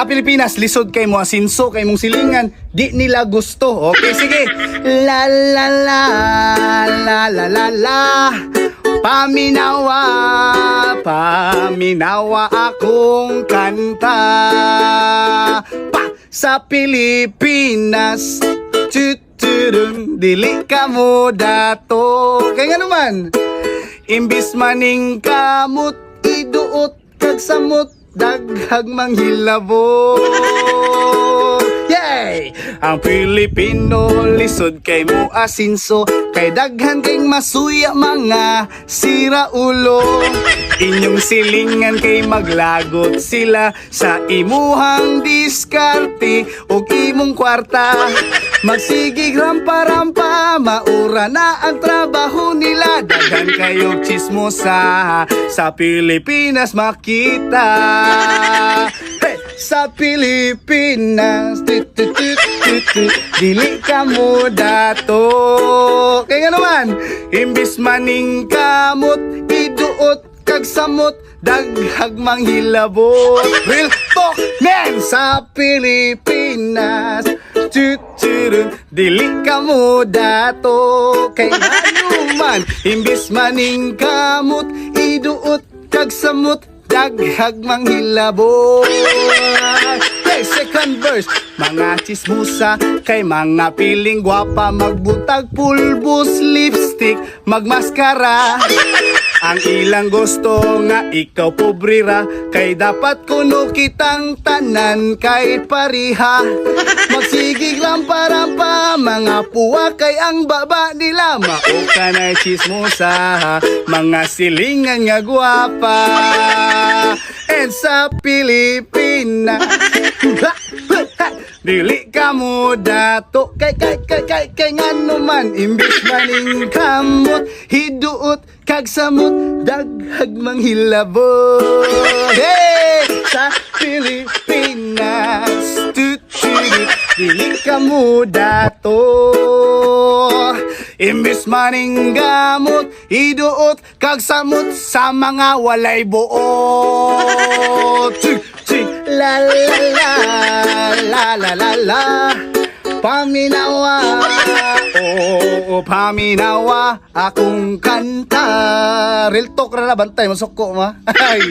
Sa Pilipinas, lisod kay mo asinso, kay mong silingan, di nila gusto. Okay, sige. La la la, la la la la. Paminawa, paminawa akong kanta. Pa, sa Pilipinas, tuturun, dili ka mo dato. Kaya nga naman, imbis maning kamot, iduot kag samot, daghag manghilabot. Yay! Ang Pilipino lisod kay mo asinso, kay daghan kay masuya mga siraulo. Inyong silingan kay maglagot sila sa imuhang diskarte ug imong kwarta. Magsigig rampa-rampa, maura na ang trabaho nila. Daghan kayong chismosa sa Pilipinas makita. Hey! Sa Pilipinas, dili ka mo dato. Kaya nga naman, imbis maning kamot, iduot kag samot, daghag manghilabot. Real talk, man! Sa Pilipinas, dili ka mo dato. Kaya nga naman, imbis maning kamot, iduot kag samot, daghag manghilabot. Hey, second verse. Mga chismusa kay mga piling gwapa, magbutag pulbos, lipstick, magmaskara. Ang ilang gusto nga ikaw pobrira, kay dapat kuno kitang tanan kay pariha. Magsigig rampa-rampa, mga puwa kay ang baba nila. Mauka na chismosa, mga silingan nga gwapa. And sa Pilipinas, dili ka mo dato. Kay ngano man, imbis maning kamot, hiduot kag samot, daghag manghilabot. Hey! Sa Pilipinas, dili ka mo dato. Imbis maning gamot, iduot kag samot sa mga walay buot. La la la, la la la la. Paminawa, oh, paminawa akong kanta. Real talk ra, bantay masukko ma. Ay.